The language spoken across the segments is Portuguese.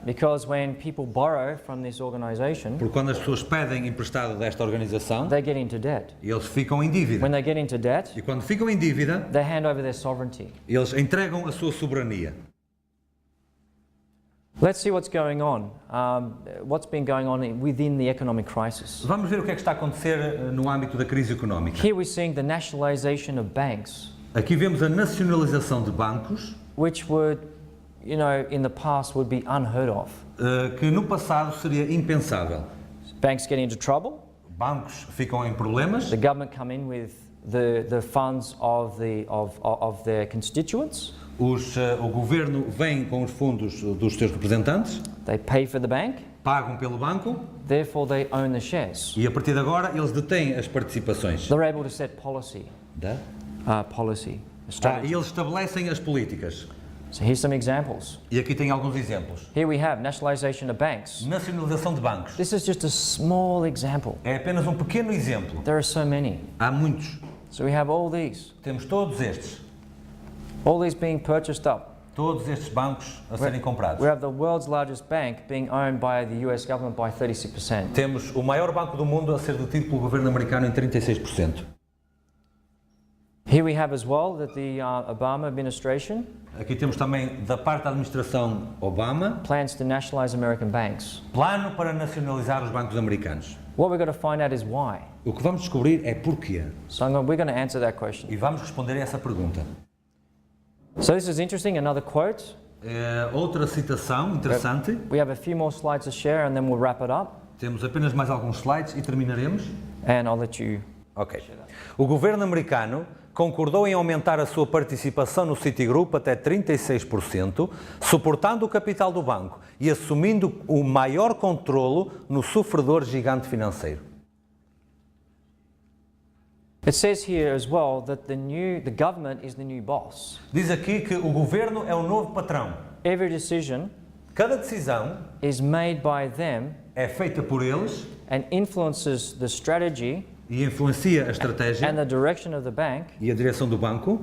Because when people borrow from this organization, Porque quando as pessoas pedem emprestado desta organização, they get into debt. eles ficam em dívida. When they get into debt, E quando ficam em dívida, they hand over their sovereignty. eles entregam a sua soberania. Let's see what's going on. What's been going on within the economic crisis. Vamos ver o que é que está a acontecer no âmbito da crise económica. Here we're seeing the nationalization of banks, Aqui vemos a nacionalização de bancos, which would, in the past would be unheard of. que no passado seria impensável. Banks get into trouble, Bancos ficam em problemas, the government come in with the funds of their constituents, o governo vem com os fundos dos seus representantes, they pay for the bank, pagam pelo banco therefore they own the shares. e a partir de agora eles detêm as participações. They're able to set policy, E strategy. eles estabelecem as políticas. So here's some examples. E aqui tem alguns exemplos. Here we have nationalization of banks. Nacionalização de bancos. This is just a small example. É apenas um pequeno exemplo. There are so many. Há muitos. So we have all these being purchased up. Todos estes bancos a serem comprados. We have the world's largest bank being owned by the US government by 36%. Temos o maior banco do mundo a ser detido pelo governo americano em 36%. Here we have as well that the Obama administration Aqui temos também da parte da administração Obama, plans to nationalize American banks. plano para nacionalizar os bancos americanos. What we're going to find out is why. O que vamos descobrir é porquê. So we're going to answer that question. E vamos responder a essa pergunta. So this is interesting, another quote. Outra citação interessante. We have a few more slides to share and then we'll wrap it up. Temos apenas mais alguns slides e terminaremos. And I'll let you... Ok. O governo americano concordou em aumentar a sua participação no Citigroup até 36%, suportando o capital do banco e assumindo o maior controlo no sofredor gigante financeiro. It says here as well that the government is the new boss. Diz aqui que o governo é o novo patrão. Every decision Cada decisão is made by them é feita por eles and influences the strategy e influencia a and estratégia the direction of the bank e a direção do banco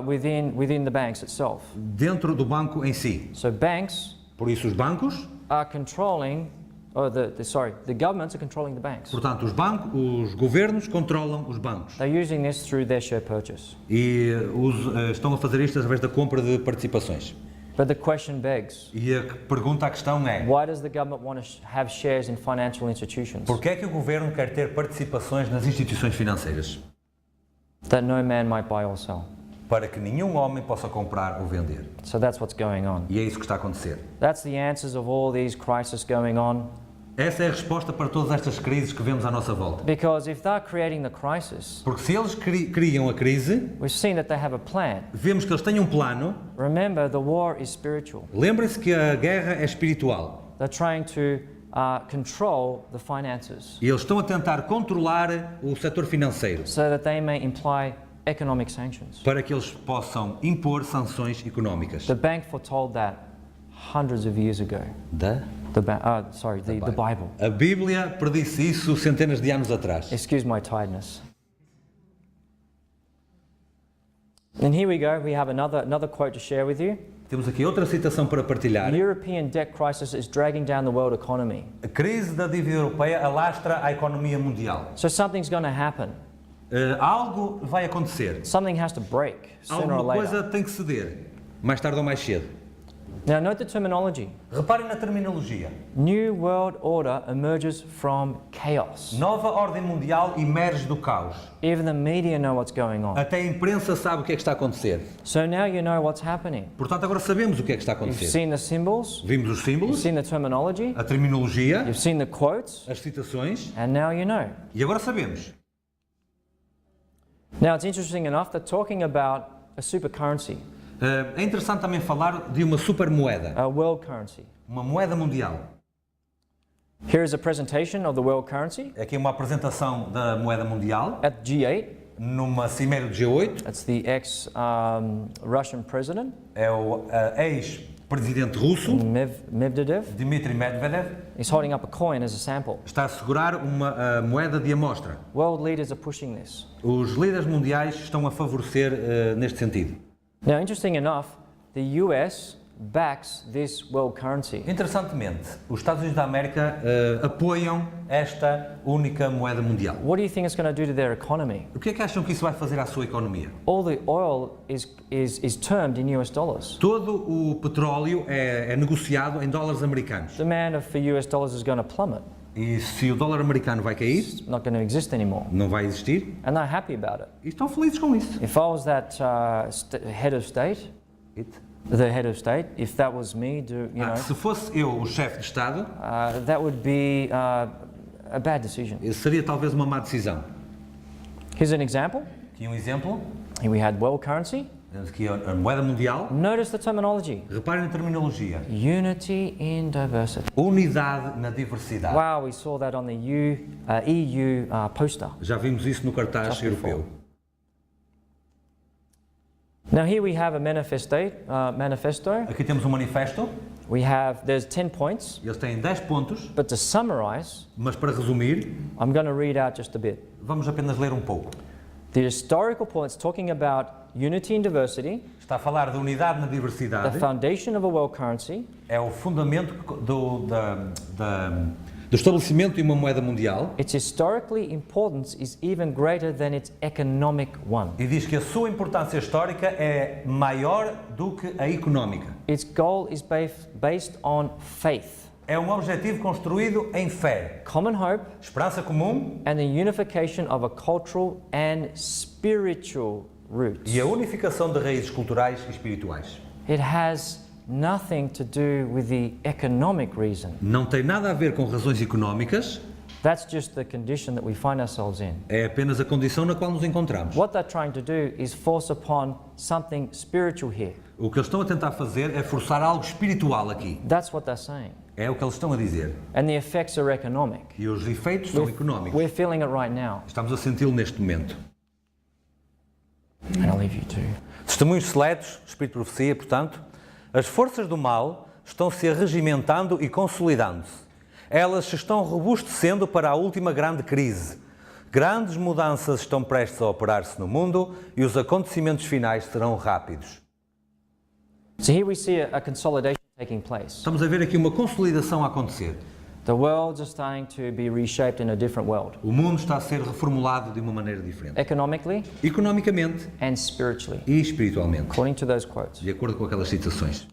within the banks itself. dentro do banco em si. So banks Por isso os bancos, are controlling, the governments are controlling the banks. portanto os governos controlam os bancos They're using this through their share purchase. e estão a fazer isto através da compra de participações. But the question begs, E a questão é: why does the government want to have shares in financial institutions por que é que o governo quer ter participações nas instituições financeiras? that no man might buy or sell? Para que nenhum homem possa comprar ou vender. So that's what's going on. E é isso que está a acontecer. That's the answers of all these crises going on. Essa é a resposta para todas estas crises que vemos à nossa volta. Because if they're creating the crisis, Porque se eles criam a crise, we've seen that they have a plan. vemos que eles têm um plano. Remember, the war is spiritual. Lembrem-se que a guerra é espiritual. They're trying to control the finances E eles estão a tentar controlar o setor financeiro so that they may imply economic sanctions. para que eles possam impor sanções económicas. The bank foretold that hundreds of years ago. The Bible. A Bíblia predisse isso centenas de anos atrás. Excuse my tiredness. And here we go. We have another quote to share with you. Temos aqui outra citação para partilhar. The European debt crisis is dragging down the world economy. A crise da dívida europeia alastra a economia mundial. So something's going to happen. Algo vai acontecer. Something has to break sooner or Alguma later. coisa tem que ceder, mais tarde ou mais cedo. Now note the terminology. Reparem na terminologia. New world order emerges from chaos. Nova ordem mundial emerge do caos. Even the media know what's going on. Até a imprensa sabe o que é que está a acontecer. So now you know what's happening. Portanto, agora sabemos o que é que está a You've acontecer. seen the symbols, Vimos os you've símbolos, seen the terminology, a terminologia, you've seen the quotes, as citações, and now you know. e agora sabemos. Now it's interesting enough that talking about a super currency, É interessante também falar de uma supermoeda, a world currency. uma moeda mundial. Here is a presentation of the world currency Aqui uma apresentação da moeda mundial, at G8. numa cimeira do G8. That's the ex-Russian president, É o ex-presidente russo, Medvedev. Dmitry Medvedev, He's holding up a coin as a sample. está a segurar uma moeda de amostra. World leaders are pushing this. Os líderes mundiais estão a favorecer neste sentido. Now, interesting enough, the US backs this world currency. Interessantemente, os Estados Unidos da América apoiam esta única moeda mundial. What do you think it's going to do to their economy? O que é que acham que isso vai fazer à sua economia? All the oil is termed in US dollars. Todo o petróleo é negociado em dólares americanos. Demand for US dollars is going to plummet. E se o dólar americano vai cair, It's not going to exist anymore. não vai existir, And they're happy about it. e estão felizes com isso. If I was that head of state, the head of state, if that was me, Se fosse eu o chefe de Estado, that would be a bad decision. seria talvez uma má decisão. Here's an example. Aqui um exemplo, Here we had world currency. temos aqui a moeda mundial. Notice the terminology. Reparem na terminologia. Unity in diversity. Unidade na diversidade. Wow, we saw that on the EU poster. Já vimos isso no cartaz Just europeu. before. Now here we have a manifesto. Aqui temos um manifesto. There's 10 points, Eles têm 10 pontos, but to summarize, mas para resumir, I'm going to read out just a bit. vamos apenas ler um pouco. The historical points talking about unity and diversity, Está a falar de unidade na the diversidade. foundation of a world currency, É o fundamento do estabelecimento de uma moeda mundial. its historically importance is even greater than its economic one. E diz que a sua importância histórica é maior do que a económica. Its goal is based on faith, É um objetivo construído em fé, common hope, esperança comum and the unification of a cultural and spiritual roots. e a unificação de raízes culturais e espirituais. It has nothing to do with the economic reason. Não tem nada a ver com razões económicas, That's just the condition that we find ourselves in. é apenas a condição na qual nos encontramos. What they're trying to do is force upon something spiritual here. O que eles estão a tentar fazer é forçar algo espiritual aqui. That's what they're saying. É o que eles estão a dizer. And the effects are economic. E os efeitos são económicos. We're feeling it right now. Estamos a senti-lo neste momento. And I'll leave you to. Testemunhos seletos, Espírito de Profecia, portanto, as forças do mal estão se arregimentando e consolidando-se. Elas se estão robustecendo para a última grande crise. Grandes mudanças estão prestes a operar-se no mundo e os acontecimentos finais serão rápidos. So here we see a consolidation taking place. Estamos a ver aqui uma consolidação a acontecer. The worlds are starting to be reshaped in a different world, O mundo está a ser reformulado de uma maneira diferente. economically Economicamente and spiritually, e espiritualmente, according to those quotes. de acordo com aquelas citações.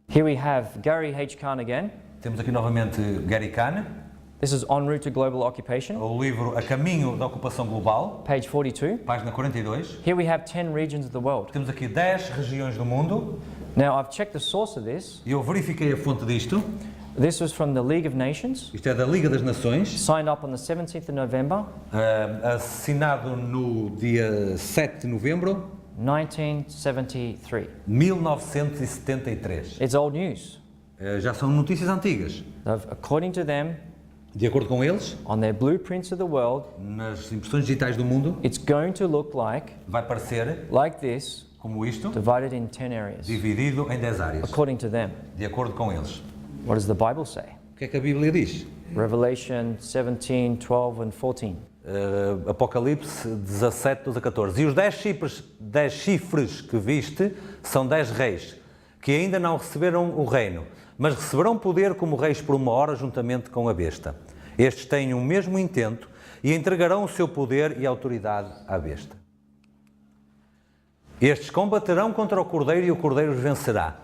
Here we have Gary H. Kahn again. Temos aqui novamente Gary Kahn, This is En Route to Global Occupation, o livro A Caminho da Ocupação Global, page 42. página 42. Here we have 10 regions of the world. Temos aqui 10 regiões do mundo Now, I've checked the source of this. e eu verifiquei a fonte disto. This was from the League of Nations, Isto é da Liga das Nações, signed up on the 17th of November, assinado no dia 7 de novembro 1973. de 1973. It's old news. Já são notícias antigas. According to them, De acordo com eles, on their blueprints of the world, nas impressões digitais do mundo, it's going to look like vai parecer this, como isto, divided in 10 areas, dividido em 10 áreas, according to them. de acordo com eles. What does the Bible say? O que é que a Bíblia diz? Revelation 17, 12 and 14. Apocalipse 17, 12 a 14. E os 10 chifres que viste são 10 reis, que ainda não receberam o reino, mas receberão poder como reis por uma hora juntamente com a besta. Estes têm o mesmo intento e entregarão o seu poder e autoridade à besta. Estes combaterão contra o Cordeiro e o Cordeiro os vencerá,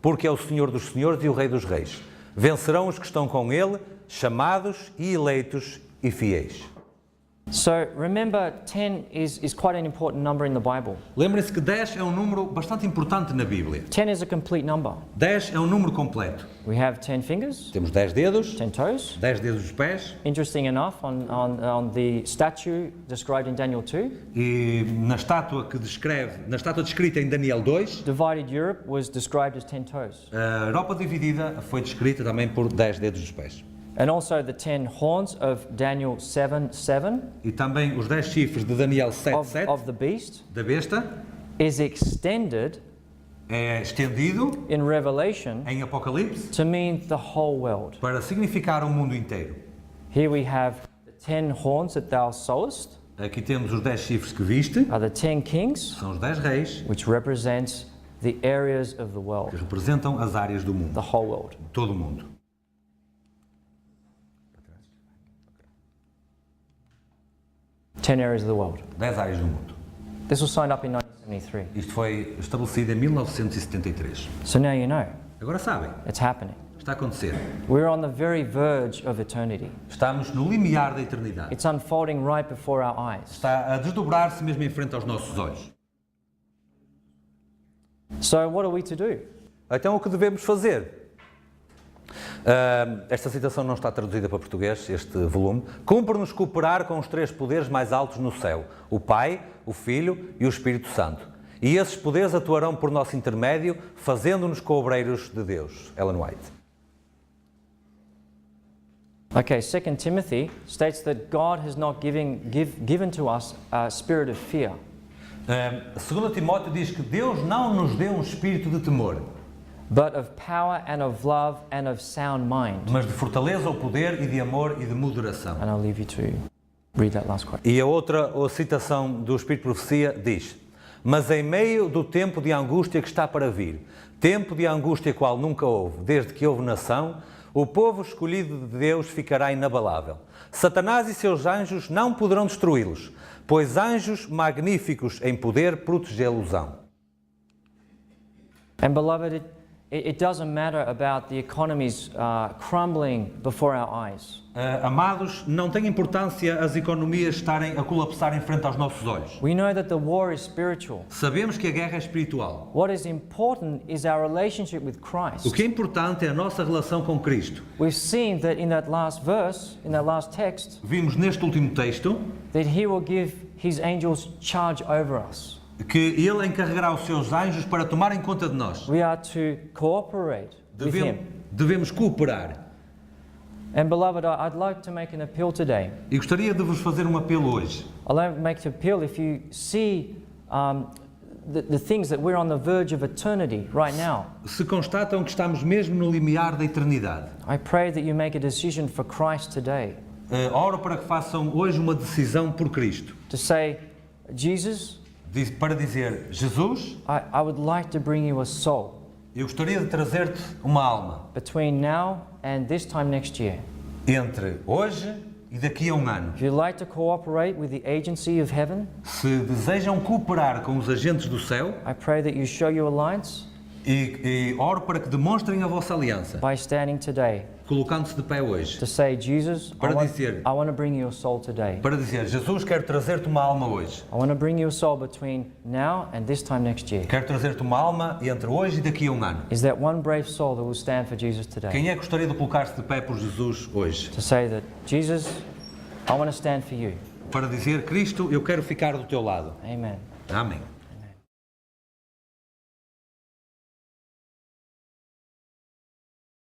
porque é o Senhor dos senhores e o Rei dos reis. Vencerão os que estão com ele, chamados e eleitos e fiéis. So remember, 10 is quite an important number in the Bible. Lembrem-se que 10 é um número bastante importante na Bíblia. 10 is a complete number. 10 é um número completo. We have 10 fingers, Temos 10 dedos, 10 toes. 10 dedos dos pés, Interesting enough, on the statue described in Daniel 2, e na estátua descrita em Daniel 2, divided Europe was described as 10 toes. a Europa dividida foi descrita também por 10 dedos dos pés. And also the 10 horns of Daniel 7:7 E também os 10 chifres de Daniel 7, of 7, the beast da besta, is extended é estendido in Revelation em Apocalipse to mean the whole world. para significar o mundo inteiro. Here we have the 10 horns that thou sawest, Aqui temos os 10 chifres que viste, are the 10 kings, são os 10 reis, which represents the areas of the world, que representam as áreas do mundo, the whole world. todo o mundo. 10 areas of the world. 10 áreas do mundo. This was signed up in 1973. Isto foi estabelecido em 1973. So now you know, Agora sabem, it's happening. está a acontecer. We're on the very verge of eternity. Estamos no limiar da eternidade. It's unfolding right before our eyes. Está a desdobrar-se mesmo em frente aos nossos olhos. So what are we to do? Então o que devemos fazer? Esta citação não está traduzida para português, este volume. Cumpre-nos cooperar com os 3 poderes mais altos no céu: o Pai, o Filho e o Espírito Santo. E esses poderes atuarão por nosso intermédio, fazendo-nos co-obreiros de Deus. Ellen White. Okay, 2 Timothy states that God has not given to us a spirit of fear. 2 Timóteo diz que Deus não nos deu um espírito de temor, but of power and of love and of sound mind. mas de fortaleza, o poder e de amor e de moderação. And I'll leave you to read that last quote. E a citação do Espírito de Profecia diz: mas em meio do tempo de angústia que está para vir, tempo de angústia qual nunca houve, desde que houve nação, o povo escolhido de Deus ficará inabalável. Satanás e seus anjos não poderão destruí-los, pois anjos magníficos em poder protegê-los-ão. And beloved, it doesn't matter about the economies crumbling before our eyes. Amados, não tem importância as economias estarem a colapsar em frente aos nossos olhos. We know that the war is spiritual. Sabemos que a guerra é espiritual. What is important is our relationship with O Christ. que é importante é a nossa relação com Cristo. We've seen that in that last verse, in that last text, Vimos neste último texto that He will give His angels charge over us. que Ele encarregará os seus anjos para tomarem conta de nós. We are to cooperate with Him. Devemos cooperar. And beloved, I'd like to make an appeal today. E gostaria de vos fazer um apelo hoje. I'd like to make an appeal if you see the things that we're on the verge of eternity right now. Se constatam que estamos mesmo no limiar da eternidade, I pray that you make a decision for Christ today. oro para que façam hoje uma decisão por Cristo. To say, Jesus, Para dizer: Jesus, I would like to bring you a soul eu gostaria de trazer-te uma alma between now and this time next year. entre hoje e daqui a um ano. If you'd like to cooperate with the agency of heaven, Se desejam cooperar com os agentes do céu, I pray that you show your alliance e oro para que demonstrem a vossa aliança, by standing today colocando-se de pé hoje, to say, Jesus, Para dizer- I want to bring you a soul today. para dizer: Jesus, quero trazer-te uma alma hoje. I want to bring you a soul between now and this time next year. Quero trazer-te uma alma entre hoje e daqui a um ano. Is that one brave soul that will stand for Jesus today? Quem é que gostaria de colocar-se de pé por Jesus hoje? To say that, Jesus, I want to stand for you. Para dizer: Cristo, eu quero ficar do teu lado. Amen. Amém.